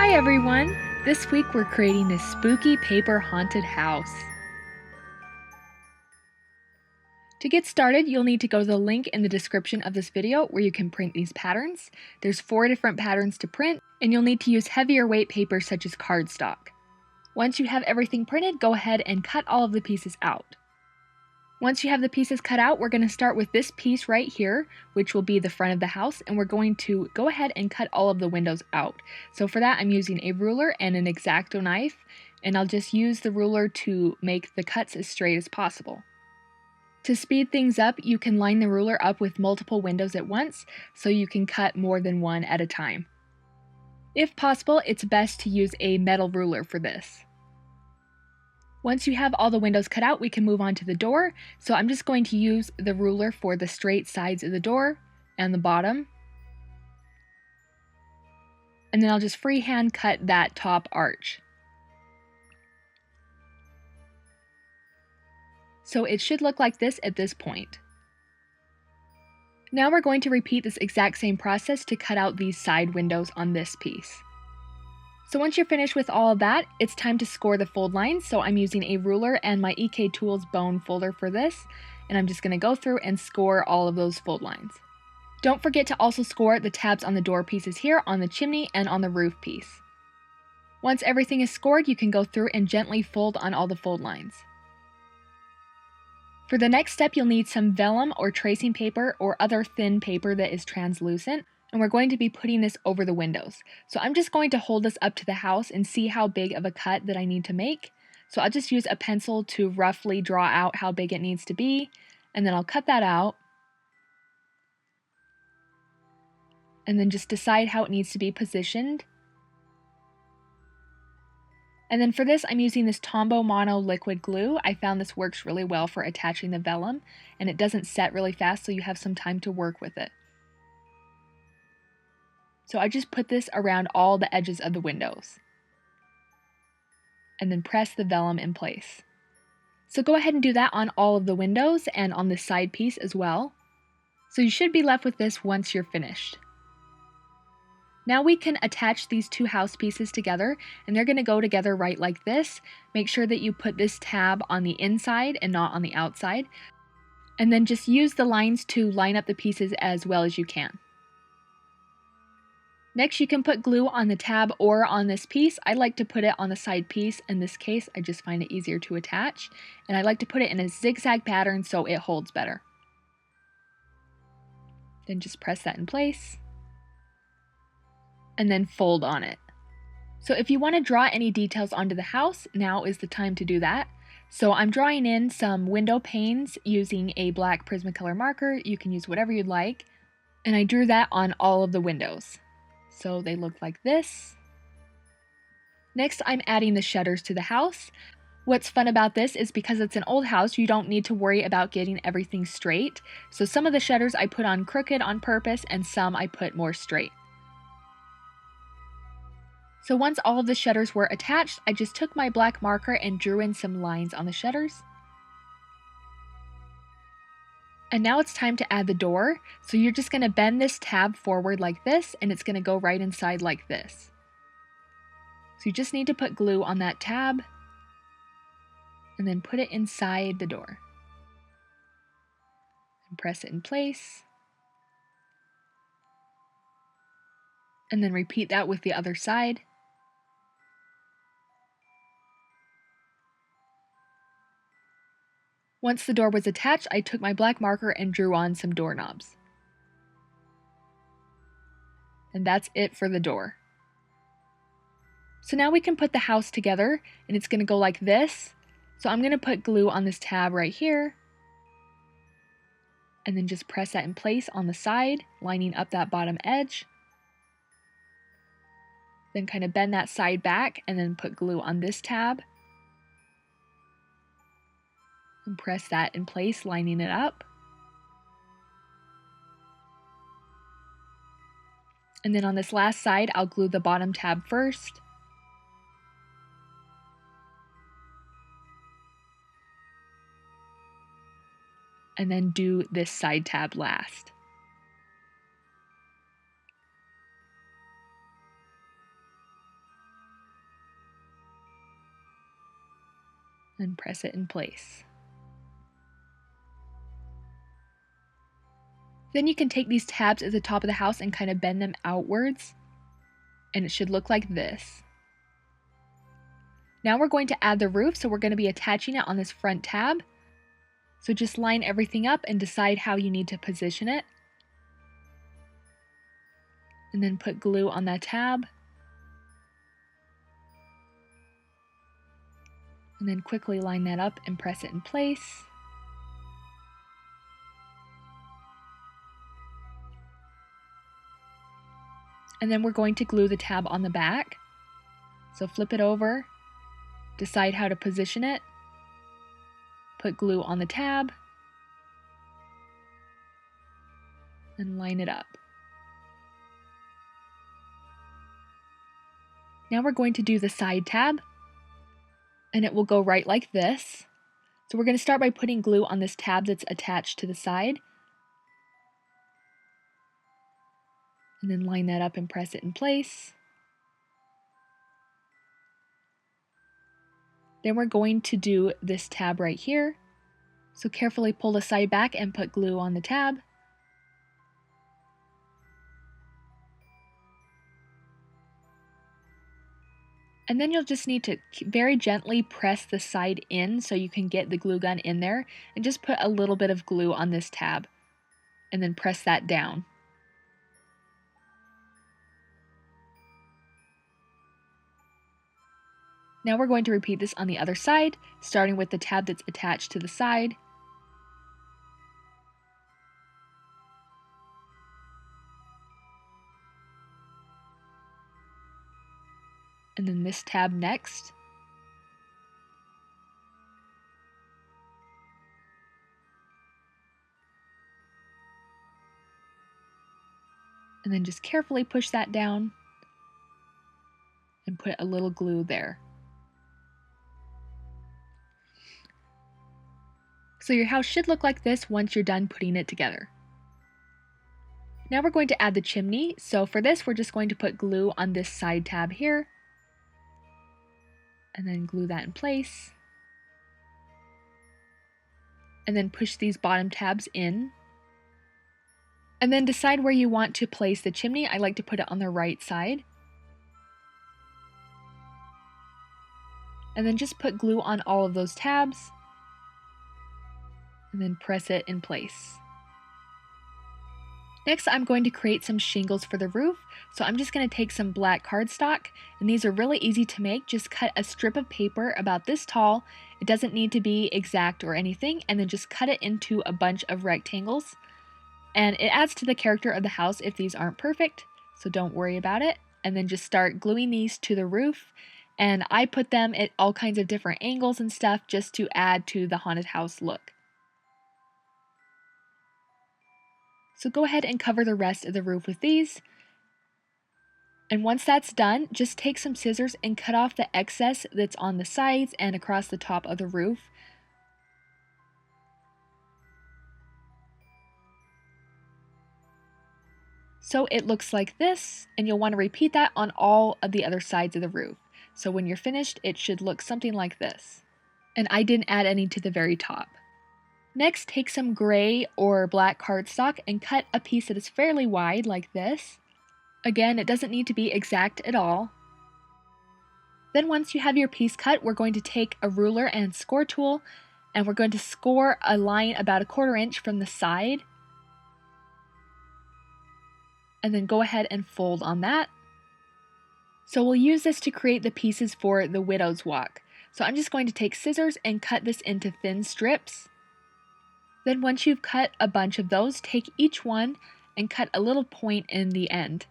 Hi everyone! This week we're creating this spooky paper haunted house. To get started, you'll need to go to the link in the description of this video where you can print these patterns. There's 4 different patterns to print, and you'll need to use heavier weight paper such as cardstock. Once you have everything printed, go ahead and cut all of the pieces out. Once you have the pieces cut out, we're going to start with this piece right here, which will be the front of the house, and we're going to go ahead and cut all of the windows out. So for that, I'm using a ruler and an X-Acto knife, and I'll just use the ruler to make the cuts as straight as possible. To speed things up, you can line the ruler up with multiple windows at once, so you can cut more than one at a time. If possible, it's best to use a metal ruler for this. Once you have all the windows cut out, we can move on to the door. So I'm just going to use the ruler for the straight sides of the door and the bottom. And then I'll just freehand cut that top arch. So it should look like this at this point. Now we're going to repeat this exact same process to cut out these side windows on this piece. So once you're finished with all of that, it's time to score the fold lines. So I'm using a ruler and my EK Tools bone folder for this, and I'm just going to go through and score all of those fold lines. Don't forget to also score the tabs on the door pieces here, on the chimney, and on the roof piece. Once everything is scored, you can go through and gently fold on all the fold lines. For the next step, you'll need some vellum or tracing paper or other thin paper that is translucent. And we're going to be putting this over the windows. So I'm just going to hold this up to the house and see how big of a cut that I need to make. So I'll just use a pencil to roughly draw out how big it needs to be, and then I'll cut that out. And then just decide how it needs to be positioned. And then for this, I'm using this Tombow Mono liquid glue. I found this works really well for attaching the vellum, and it doesn't set really fast, so you have some time to work with it. So I just put this around all the edges of the windows. And then press the vellum in place. So go ahead and do that on all of the windows and on the side piece as well. So you should be left with this once you're finished. Now we can attach these 2 house pieces together, and they're going to go together right like this. Make sure that you put this tab on the inside and not on the outside. And then just use the lines to line up the pieces as well as you can. Next, you can put glue on the tab or on this piece. I like to put it on the side piece. In this case, I just find it easier to attach. And I like to put it in a zigzag pattern so it holds better. Then just press that in place. And then fold on it. So if you want to draw any details onto the house, now is the time to do that. So I'm drawing in some window panes using a black Prismacolor marker. You can use whatever you'd like. And I drew that on all of the windows. So they look like this. Next, I'm adding the shutters to the house. What's fun about this is because it's an old house, you don't need to worry about getting everything straight. So some of the shutters I put on crooked on purpose, and some I put more straight. So once all of the shutters were attached, I just took my black marker and drew in some lines on the shutters. And now it's time to add the door. So you're just going to bend this tab forward like this, and it's going to go right inside like this. So you just need to put glue on that tab, and then put it inside the door. And press it in place. And then repeat that with the other side. Once the door was attached, I took my black marker and drew on some doorknobs. And that's it for the door. So now we can put the house together, and it's going to go like this. So I'm going to put glue on this tab right here. And then just press that in place on the side, lining up that bottom edge. Then kind of bend that side back, and then put glue on this tab. And press that in place, lining it up. And then on this last side, I'll glue the bottom tab first. And then do this side tab last. and press it in place. Then you can take these tabs at the top of the house and kind of bend them outwards, and it should look like this. Now we're going to add the roof, so we're going to be attaching it on this front tab. So just line everything up and decide how you need to position it. And then put glue on that tab. And then quickly line that up and press it in place. And then we're going to glue the tab on the back. So flip it over, decide how to position it, put glue on the tab, and line it up. Now we're going to do the side tab, and it will go right like this. So we're going to start by putting glue on this tab that's attached to the side. And then line that up and press it in place. Then we're going to do this tab right here. So carefully pull the side back and put glue on the tab. And then you'll just need to very gently press the side in so you can get the glue gun in there, and just put a little bit of glue on this tab and then press that down. Now we're going to repeat this on the other side, starting with the tab that's attached to the side. And then this tab next. And then just carefully push that down and put a little glue there. So your house should look like this once you're done putting it together. Now we're going to add the chimney. So for this, we're just going to put glue on this side tab here. And then glue that in place. And then push these bottom tabs in. And then decide where you want to place the chimney. I like to put it on the right side. And then just put glue on all of those tabs. And then press it in place. Next, I'm going to create some shingles for the roof. So I'm just going to take some black cardstock, and these are really easy to make. Just cut a strip of paper about this tall. It doesn't need to be exact or anything, and then just cut it into a bunch of rectangles. And it adds to the character of the house if these aren't perfect, so don't worry about it. And then just start gluing these to the roof. And I put them at all kinds of different angles and stuff just to add to the haunted house look. So go ahead and cover the rest of the roof with these. And once that's done, just take some scissors and cut off the excess that's on the sides and across the top of the roof. So it looks like this, and you'll want to repeat that on all of the other sides of the roof. So when you're finished, it should look something like this. And I didn't add any to the very top. Next, take some gray or black cardstock and cut a piece that is fairly wide like this. Again, it doesn't need to be exact at all. Then once you have your piece cut, we're going to take a ruler and score tool, and we're going to score a line about 1/4 inch from the side. And then go ahead and fold on that. So we'll use this to create the pieces for the widow's walk. So I'm just going to take scissors and cut this into thin strips. Then once you've cut a bunch of those, take each one and cut a little point in the end.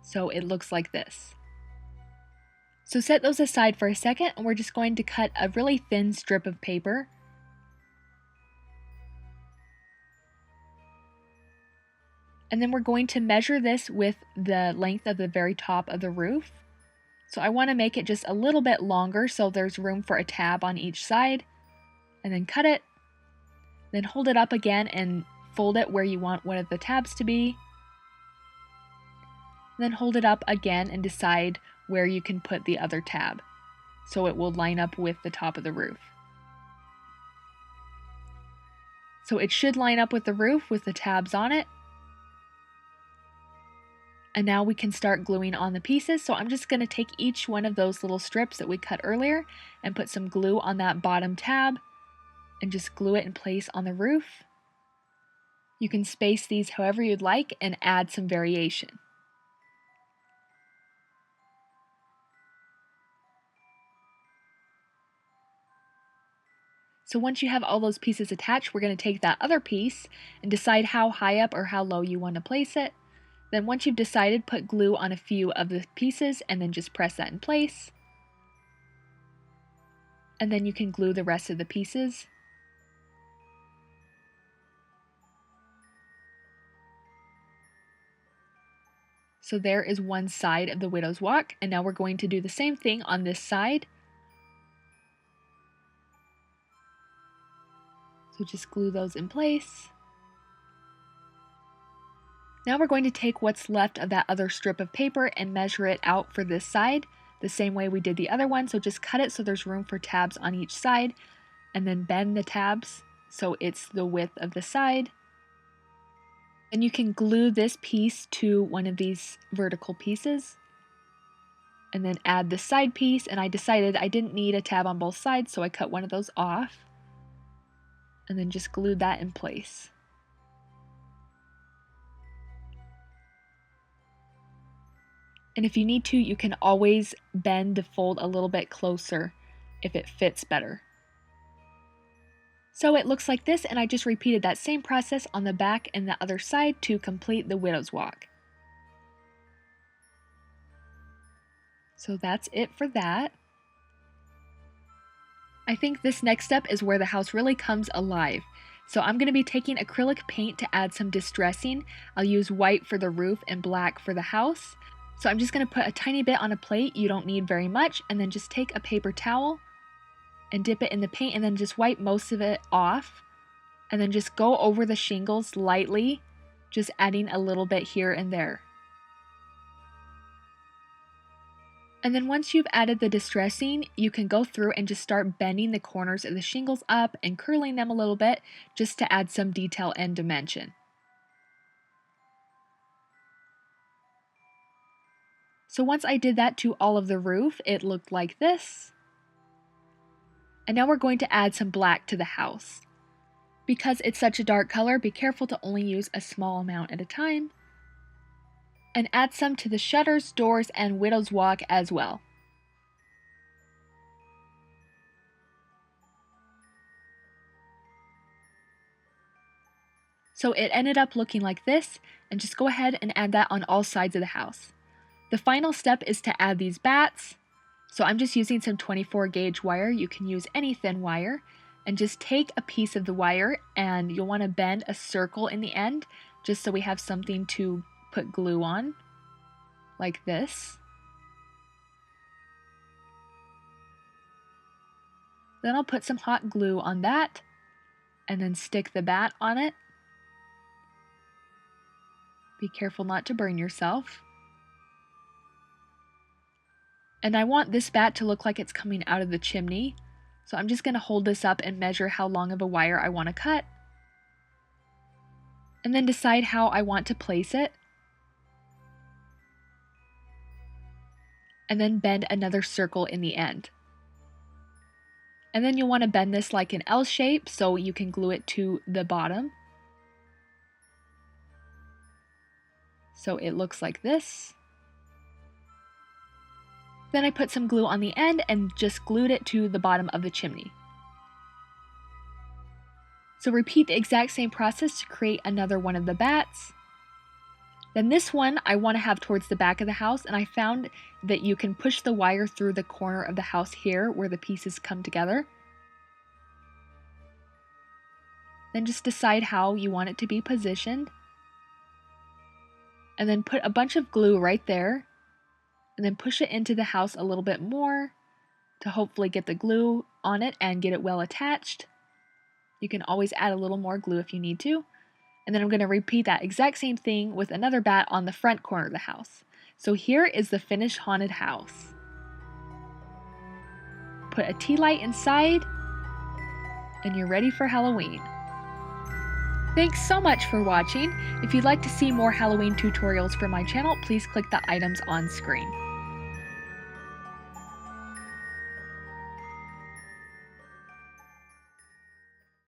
So it looks like this. So set those aside for a second, and we're just going to cut a really thin strip of paper. And then we're going to measure this with the length of the very top of the roof. So I want to make it just a little bit longer so there's room for a tab on each side. And then cut it. Then hold it up again and fold it where you want one of the tabs to be. Then hold it up again and decide where you can put the other tab, so it will line up with the top of the roof. So it should line up with the roof with the tabs on it. And now we can start gluing on the pieces. So I'm just going to take each one of those little strips that we cut earlier and put some glue on that bottom tab and just glue it in place on the roof. You can space these however you'd like and add some variation. So once you have all those pieces attached, we're going to take that other piece and decide how high up or how low you want to place it. Then once you've decided, put glue on a few of the pieces and then just press that in place. And then you can glue the rest of the pieces. So there is one side of the Widow's Walk, and now we're going to do the same thing on this side. So just glue those in place. Now we're going to take what's left of that other strip of paper and measure it out for this side, the same way we did the other one. So just cut it so there's room for tabs on each side, and then bend the tabs so it's the width of the side. And you can glue this piece to one of these vertical pieces and then add the side piece. And I decided I didn't need a tab on both sides, so I cut one of those off and then just glued that in place. And if you need to, you can always bend the fold a little bit closer if it fits better. So it looks like this, and I just repeated that same process on the back and the other side to complete the Widow's Walk. So that's it for that. I think this next step is where the house really comes alive. So I'm going to be taking acrylic paint to add some distressing. I'll use white for the roof and black for the house. So I'm just going to put a tiny bit on a plate, you don't need very much, and then just take a paper towel and dip it in the paint and then just wipe most of it off. And then just go over the shingles lightly, just adding a little bit here and there. And then once you've added the distressing, you can go through and just start bending the corners of the shingles up and curling them a little bit just to add some detail and dimension. So once I did that to all of the roof, it looked like this. And now we're going to add some black to the house. Because it's such a dark color, be careful to only use a small amount at a time. And add some to the shutters, doors, and Widow's Walk as well. So it ended up looking like this, and just go ahead and add that on all sides of the house. The final step is to add these bats. So I'm just using some 24 gauge wire. You can use any thin wire, and just take a piece of the wire and you'll want to bend a circle in the end just so we have something to put glue on, like this. Then I'll put some hot glue on that and then stick the bat on it. Be careful not to burn yourself. And I want this bat to look like it's coming out of the chimney. So I'm just going to hold this up and measure how long of a wire I want to cut. And then decide how I want to place it. And then bend another circle in the end. And then you'll want to bend this like an L shape so you can glue it to the bottom. So it looks like this. Then I put some glue on the end and just glued it to the bottom of the chimney. So repeat the exact same process to create another one of the bats. Then this one I want to have towards the back of the house, and I found that you can push the wire through the corner of the house here where the pieces come together. Then just decide how you want it to be positioned. And then put a bunch of glue right there. And then push it into the house a little bit more to hopefully get the glue on it and get it well attached. You can always add a little more glue if you need to. And then I'm going to repeat that exact same thing with another bat on the front corner of the house. So here is the finished haunted house. Put a tea light inside, and you're ready for Halloween. Thanks so much for watching. If you'd like to see more Halloween tutorials from my channel, please click the items on screen.